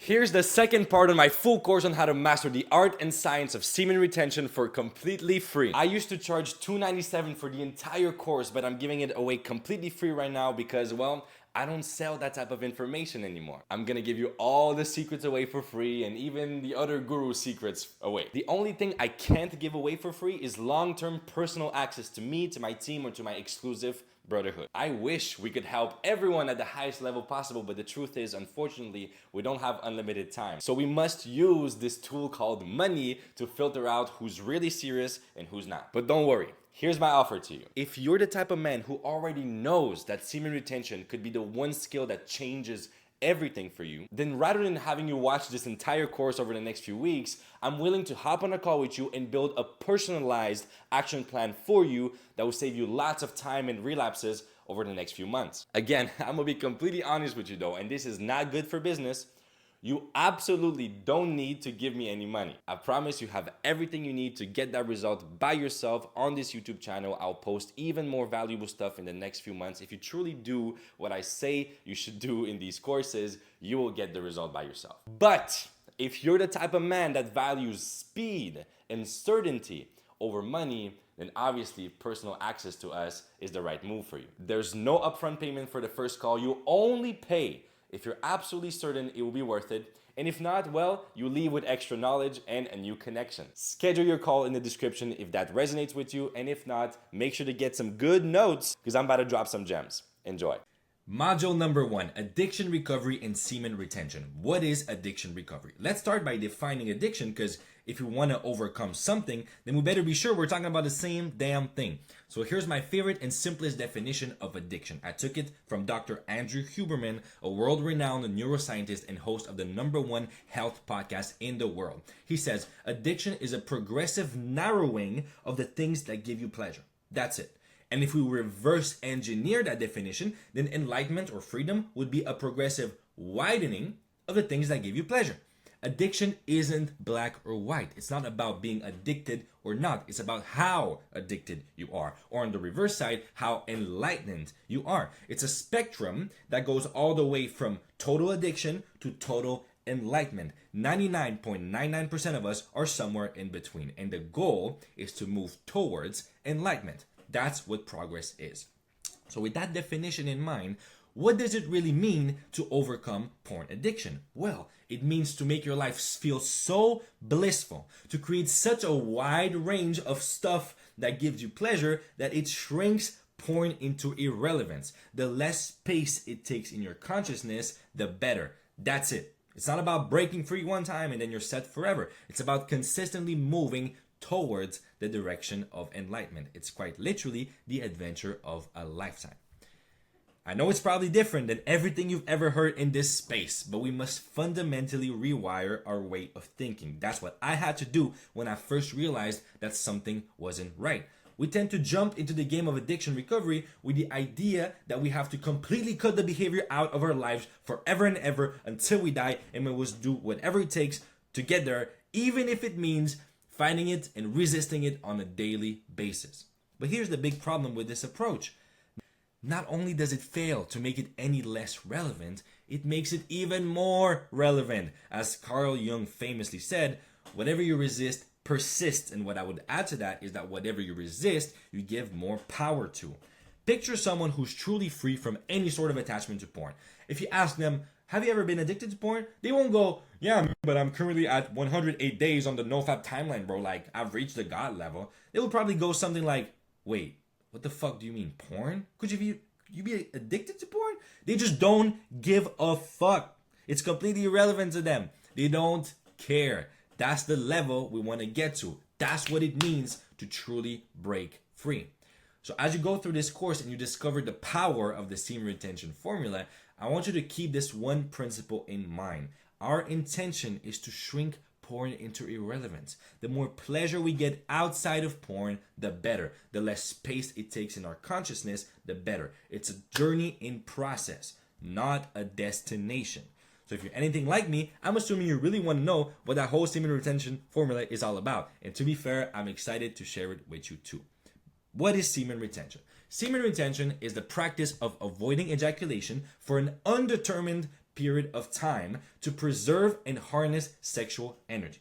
Here's the second part of my full course on how to master the art and science of semen retention for completely free. I used to charge $297 for the entire course, but I'm giving it away completely free right now because, well, I don't sell that type of information anymore. I'm gonna give you all the secrets away for free and even the other guru secrets away. The only thing I can't give away for free is long-term personal access to me, to my team, or to my exclusive brotherhood. I wish we could help everyone at the highest level possible, but the truth is, unfortunately, we don't have unlimited time. So we must use this tool called money to filter out who's really serious and who's not. But don't worry. Here's my offer to you. If you're the type of man who already knows that semen retention could be the one skill that changes everything for you, then rather than having you watch this entire course over the next few weeks, I'm willing to hop on a call with you and build a personalized action plan for you that will save you lots of time and relapses over the next few months. Again, I'm gonna be completely honest with you though, and this is not good for business. You absolutely don't need to give me any money. I promise you have everything you need to get that result by yourself on this YouTube channel. I'll post even more valuable stuff in the next few months. If you truly do what I say you should do in these courses, you will get the result by yourself. But if you're the type of man that values speed and certainty over money, then obviously personal access to us is the right move for you. There's no upfront payment for the first call. You only pay if you're absolutely certain it will be worth it. And if not, well, you leave with extra knowledge and a new connection. Schedule your call in the description if that resonates with you. And if not, make sure to get some good notes because I'm about to drop some gems. Enjoy. Module number 1, addiction recovery and semen retention. What is addiction recovery? Let's start by defining addiction because if you want to overcome something, then we better be sure we're talking about the same damn thing. So here's my favorite and simplest definition of addiction. I took it from Dr. Andrew Huberman, a world-renowned neuroscientist and host of the #1 health podcast in the world. He says, addiction is a progressive narrowing of the things that give you pleasure. That's it. And if we reverse engineer that definition, then enlightenment or freedom would be a progressive widening of the things that give you pleasure. Addiction isn't black or white. It's not about being addicted or not. It's about how addicted you are. Or on the reverse side, how enlightened you are. It's a spectrum that goes all the way from total addiction to total enlightenment. 99.99% of us are somewhere in between. And the goal is to move towards enlightenment. That's what progress is. So with that definition in mind, what does it really mean to overcome porn addiction? Well, it means to make your life feel so blissful, to create such a wide range of stuff that gives you pleasure that it shrinks porn into irrelevance. The less space it takes in your consciousness, the better. That's it. It's not about breaking free one time and then you're set forever. It's about consistently moving towards the direction of enlightenment. It's quite literally the adventure of a lifetime. I know it's probably different than everything you've ever heard in this space, but we must fundamentally rewire our way of thinking. That's what I had to do when I first realized that something wasn't right. We tend to jump into the game of addiction recovery with the idea that we have to completely cut the behavior out of our lives forever and ever until we die, and we must do whatever it takes to get there, even if it means fighting it and resisting it on a daily basis. But here's the big problem with this approach. Not only does it fail to make it any less relevant, it makes it even more relevant. As Carl Jung famously said, whatever you resist persists. And what I would add to that is that whatever you resist, you give more power to. Picture someone who's truly free from any sort of attachment to porn. If you ask them, have you ever been addicted to porn? They won't go, yeah, but I'm currently at 108 days on the NoFap timeline, bro. Like, I've reached the God level. They will probably go something like, wait, what the fuck do you mean, porn? Could you be addicted to porn? They just don't give a fuck. It's completely irrelevant to them. They don't care. That's the level we want to get to. That's what it means to truly break free. So as you go through this course and you discover the power of the semen retention formula, I want you to keep this one principle in mind. Our intention is to shrink porn into irrelevance. The more pleasure we get outside of porn, the better. The less space it takes in our consciousness, the better. It's a journey in process, not a destination. So if you're anything like me, I'm assuming you really want to know what that whole semen retention formula is all about. And to be fair, I'm excited to share it with you too. What is semen retention? Semen retention is the practice of avoiding ejaculation for an undetermined period of time to preserve and harness sexual energy.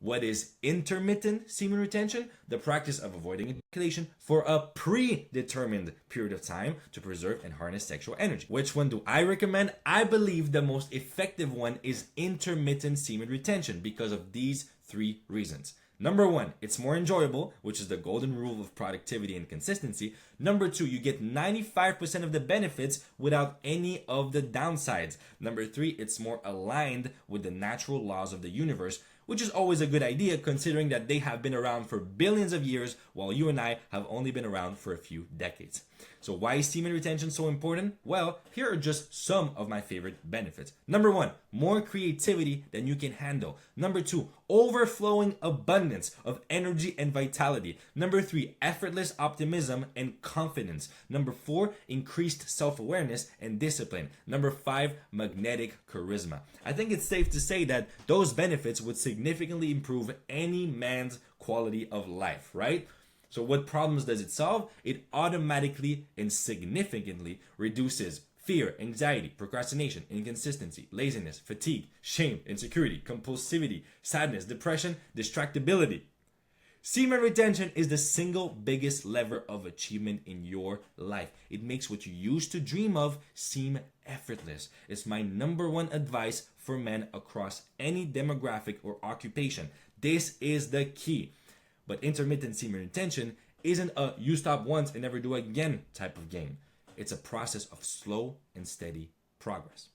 What is intermittent semen retention? The practice of avoiding ejaculation for a predetermined period of time to preserve and harness sexual energy. Which one do I recommend? I believe the most effective one is intermittent semen retention because of these three reasons. Number one, it's more enjoyable, which is the golden rule of productivity and consistency. Number two, you get 95% of the benefits without any of the downsides. Number three, it's more aligned with the natural laws of the universe, which is always a good idea considering that they have been around for billions of years while you and I have only been around for a few decades. So why is semen retention so important? Well, here are just some of my favorite benefits. Number one, more creativity than you can handle. Number two, overflowing abundance of energy and vitality. Number three, effortless optimism and confidence. Number four, increased self-awareness and discipline. Number five, magnetic charisma. I think it's safe to say that those benefits would significantly improve any man's quality of life, right? So what problems does it solve? It automatically and significantly reduces fear, anxiety, procrastination, inconsistency, laziness, fatigue, shame, insecurity, compulsivity, sadness, depression, distractibility. Semen retention is the single biggest lever of achievement in your life. It makes what you used to dream of seem effortless. It's my number one advice for men across any demographic or occupation. This is the key. But intermittent semen retention isn't a you stop once and never do again type of game. It's a process of slow and steady progress.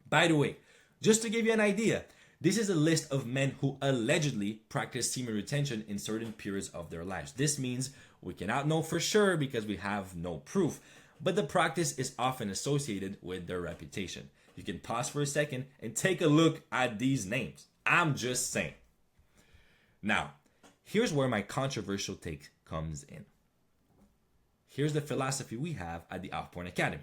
By the way, just to give you an idea, this is a list of men who allegedly practice semen retention in certain periods of their lives. This means we cannot know for sure because we have no proof, but the practice is often associated with their reputation. You can pause for a second and take a look at these names. I'm just saying. Now, here's where my controversial take comes in. Here's the philosophy we have at the Off Porn Academy.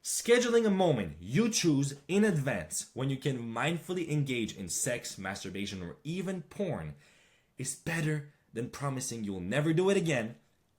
Scheduling a moment you choose in advance when you can mindfully engage in sex, masturbation, or even porn is better than promising you'll never do it again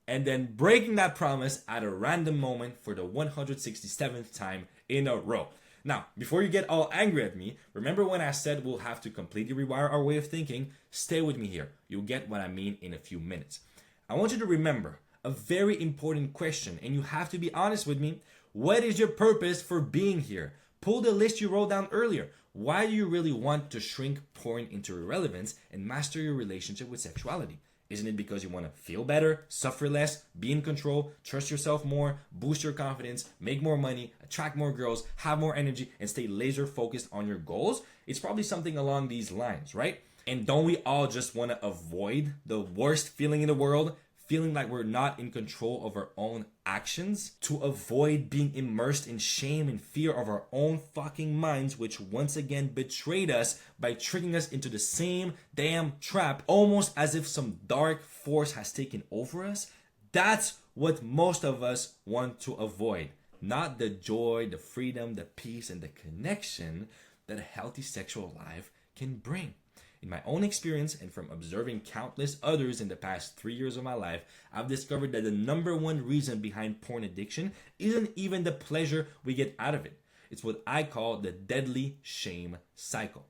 and then breaking that promise at a random moment for the 167th time in a row. Now, before you get all angry at me, remember when I said we'll have to completely rewire our way of thinking? Stay with me here. You'll get what I mean in a few minutes. I want you to remember a very important question, and you have to be honest with me. What is your purpose for being here? Pull the list you wrote down earlier. Why do you really want to shrink porn into irrelevance and master your relationship with sexuality? Isn't it because you want to feel better, suffer less, be in control, trust yourself more, boost your confidence, make more money, attract more girls, have more energy, and stay laser focused on your goals? It's probably something along these lines, right? And don't we all just want to avoid the worst feeling in the world? Feeling like we're not in control of our own actions, to avoid being immersed in shame and fear of our own fucking minds, which once again betrayed us by tricking us into the same damn trap, almost as if some dark force has taken over us. That's what most of us want to avoid, not the joy, the freedom, the peace, and the connection that a healthy sexual life can bring. In my own experience and from observing countless others in the past 3 years of my life, I've discovered that the number one reason behind porn addiction isn't even the pleasure we get out of it. It's what I call the deadly shame cycle.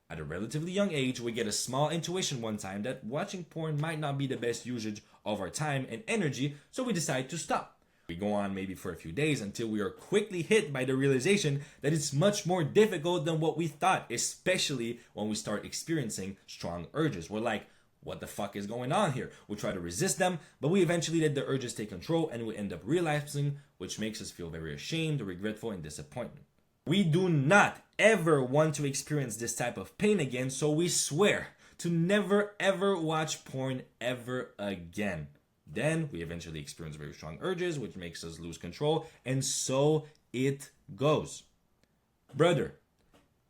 At a relatively young age, we get a small intuition one time that watching porn might not be the best usage of our time and energy, so we decide to stop. We go on maybe for a few days until we are quickly hit by the realization that it's much more difficult than what we thought, especially when we start experiencing strong urges. We're like, what the fuck is going on here? We try to resist them, but we eventually let the urges take control and we end up relapsing, which makes us feel very ashamed, regretful, and disappointed. We do not ever want to experience this type of pain again, so we swear to never ever watch porn ever again. Then we eventually experience very strong urges, which makes us lose control, and so it goes. Brother,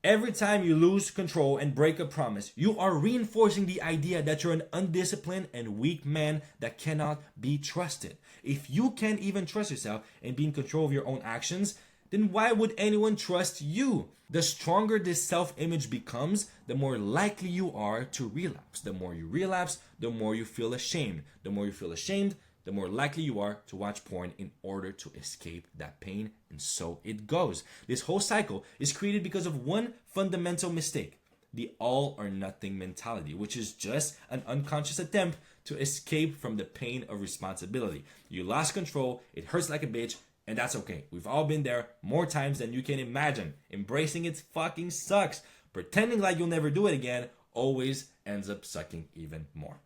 every time you lose control and break a promise, you are reinforcing the idea that you're an undisciplined and weak man that cannot be trusted. If you can't even trust yourself and be in control of your own actions, then why would anyone trust you? The stronger this self-image becomes, the more likely you are to relapse. The more you relapse, the more you feel ashamed. The more you feel ashamed, the more likely you are to watch porn in order to escape that pain. And so it goes. This whole cycle is created because of one fundamental mistake: the all or nothing mentality, which is just an unconscious attempt to escape from the pain of responsibility. You lost control, it hurts like a bitch, and that's okay. We've all been there more times than you can imagine. Embracing it fucking sucks. Pretending like you'll never do it again always ends up sucking even more.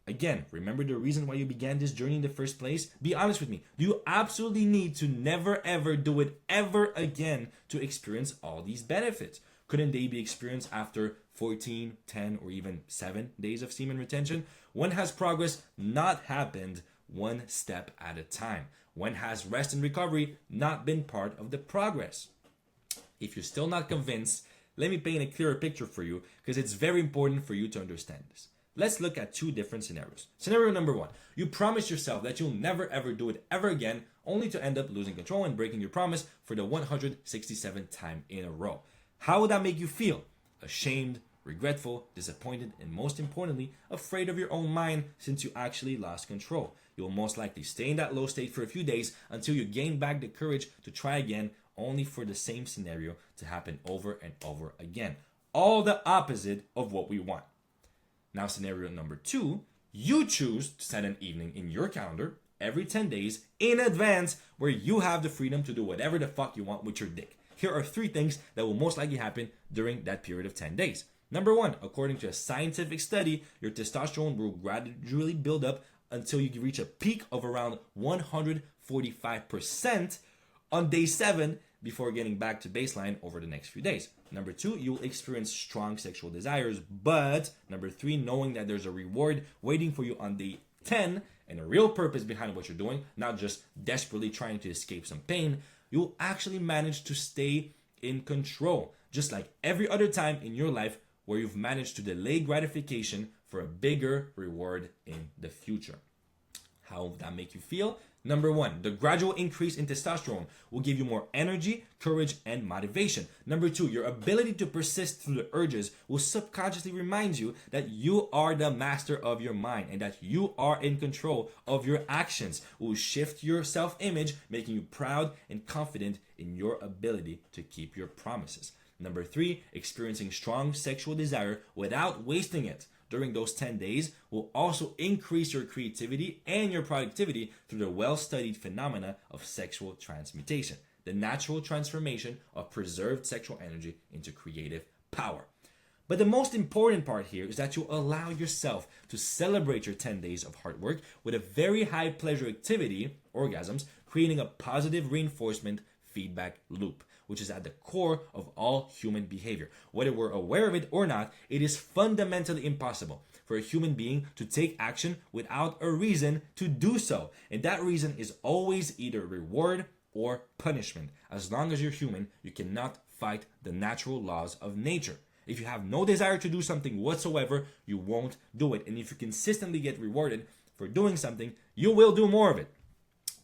Again, remember the reason why you began this journey in the first place? Be honest with me. Do you absolutely need to never ever do it ever again to experience all these benefits? Couldn't they be experienced after 14, 10, or even 7 days of semen retention? When has progress not happened one step at a time? When has rest and recovery not been part of the progress? If you're still not convinced, let me paint a clearer picture for you, because it's very important for you to understand this. Let's look at 2 different scenarios. Scenario number 1, you promise yourself that you'll never ever do it ever again, only to end up losing control and breaking your promise for the 167th time in a row. How would that make you feel? Ashamed, regretful, disappointed, and most importantly, afraid of your own mind, since you actually lost control. You'll most likely stay in that low state for a few days until you gain back the courage to try again, only for the same scenario to happen over and over again. All the opposite of what we want. Now, scenario number 2, you choose to set an evening in your calendar every 10 days in advance where you have the freedom to do whatever the fuck you want with your dick. Here are 3 things that will most likely happen during that period of 10 days. Number 1, according to a scientific study, your testosterone will gradually build up until you reach a peak of around 145% on day 7 before getting back to baseline over the next few days. Number 2, you'll experience strong sexual desires, but number 3, knowing that there's a reward waiting for you on day 10 and a real purpose behind what you're doing, not just desperately trying to escape some pain, you'll actually manage to stay in control, just like every other time in your life where you've managed to delay gratification for a bigger reward in the future. How will that make you feel? Number 1, the gradual increase in testosterone will give you more energy, courage, and motivation. Number 2, your ability to persist through the urges will subconsciously remind you that you are the master of your mind and that you are in control of your actions. It will shift your self-image, making you proud and confident in your ability to keep your promises. Number 3, experiencing strong sexual desire without wasting it during those 10 days will also increase your creativity and your productivity through the well-studied phenomena of sexual transmutation, the natural transformation of preserved sexual energy into creative power. But the most important part here is that you allow yourself to celebrate your 10 days of hard work with a very high pleasure activity, orgasms, creating a positive reinforcement feedback loop, which is at the core of all human behavior. Whether we're aware of it or not, it is fundamentally impossible for a human being to take action without a reason to do so. And that reason is always either reward or punishment. As long as you're human, you cannot fight the natural laws of nature. If you have no desire to do something whatsoever, you won't do it. And if you consistently get rewarded for doing something, you will do more of it.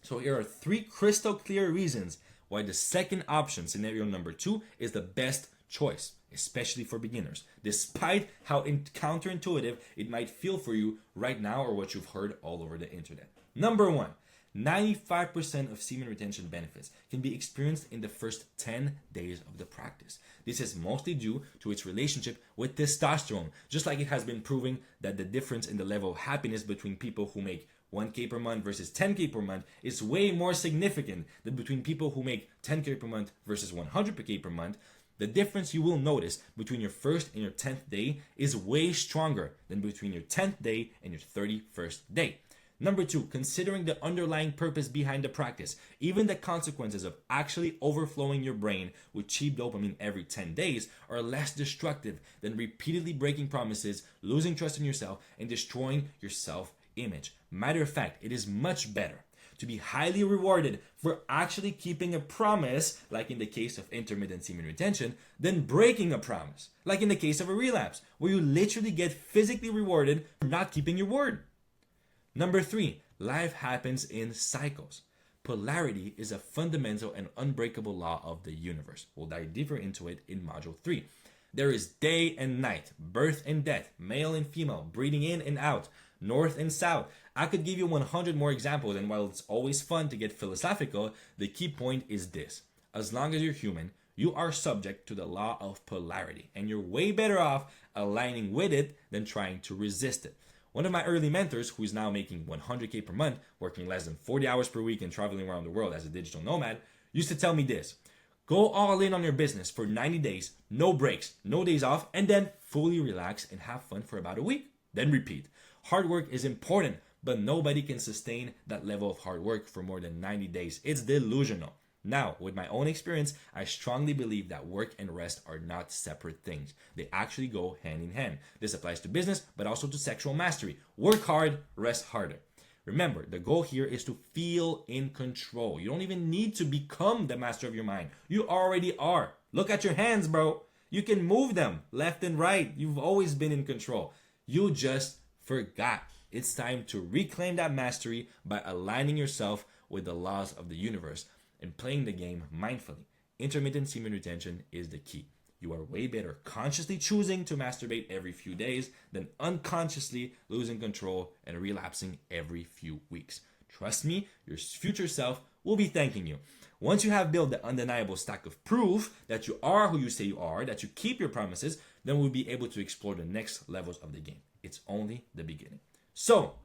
So here are 3 crystal clear reasons why the second option, scenario number 2, is the best choice, especially for beginners, despite how counterintuitive it might feel for you right now or what you've heard all over the internet. Number 1, 95% of semen retention benefits can be experienced in the first 10 days of the practice. This is mostly due to its relationship with testosterone, just like it has been proven that the difference in the level of happiness between people who make 1K per month versus 10K per month is way more significant than between people who make 10K per month versus 100K per month. The difference you will notice between your first and your 10th day is way stronger than between your 10th day and your 31st day. Number 2, considering the underlying purpose behind the practice, even the consequences of actually overflowing your brain with cheap dopamine every 10 days are less destructive than repeatedly breaking promises, losing trust in yourself, and destroying your self-image. Matter of fact, it is much better to be highly rewarded for actually keeping a promise, like in the case of intermittent semen retention, than breaking a promise, like in the case of a relapse, where you literally get physically rewarded for not keeping your word. Number 3, life happens in cycles. Polarity is a fundamental and unbreakable law of the universe. We'll dive deeper into it in Module 3. There is day and night, birth and death, male and female, breathing in and out. north and south. I could give you 100 more examples, and while it's always fun to get philosophical, the key point is this. As long as you're human, you are subject to the law of polarity, and you're way better off aligning with it than trying to resist it. One of my early mentors, who is now making 100K per month, working less than 40 hours per week and traveling around the world as a digital nomad, used to tell me this. Go all in on your business for 90 days, no breaks, no days off, and then fully relax and have fun for about a week. Then repeat. Hard work is important, but nobody can sustain that level of hard work for more than 90 days. It's delusional. Now, with my own experience, I strongly believe that work and rest are not separate things. They actually go hand in hand. This applies to business, but also to sexual mastery. Work hard, rest harder. Remember, the goal here is to feel in control. You don't even need to become the master of your mind. You already are. Look at your hands, bro. You can move them left and right. You've always been in control. You just forgot. It's time to reclaim that mastery by aligning yourself with the laws of the universe and playing the game mindfully. Intermittent semen retention is the key. You are way better consciously choosing to masturbate every few days than unconsciously losing control and relapsing every few weeks. Trust me, your future self will be thanking you. Once you have built the undeniable stack of proof that you are who you say you are, that you keep your promises, then we'll be able to explore the next levels of the game. It's only the beginning. So,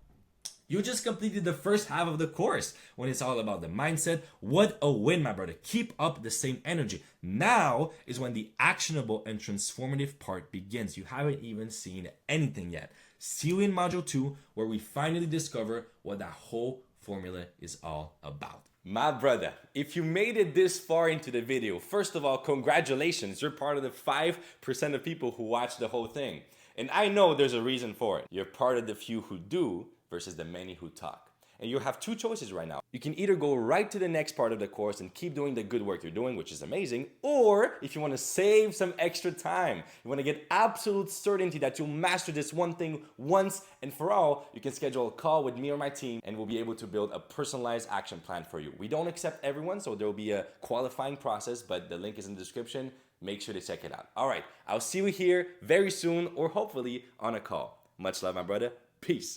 you just completed the first half of the course when it's all about the mindset. What a win, my brother. Keep up the same energy. Now is when the actionable and transformative part begins. You haven't even seen anything yet. See you in Module 2, where we finally discover what that whole formula is all about. My brother, if you made it this far into the video, first of all, congratulations. You're part of the 5% of people who watch the whole thing. And I know there's a reason for it. You're part of the few who do versus the many who talk. And you have two choices right now. You can either go right to the next part of the course and keep doing the good work you're doing, which is amazing, or if you want to save some extra time, you want to get absolute certainty that you'll master this one thing once and for all, you can schedule a call with me or my team and we'll be able to build a personalized action plan for you. We don't accept everyone, so there will be a qualifying process, but the link is in the description. Make sure to check it out. All right, I'll see you here very soon or hopefully on a call. Much love, my brother. Peace.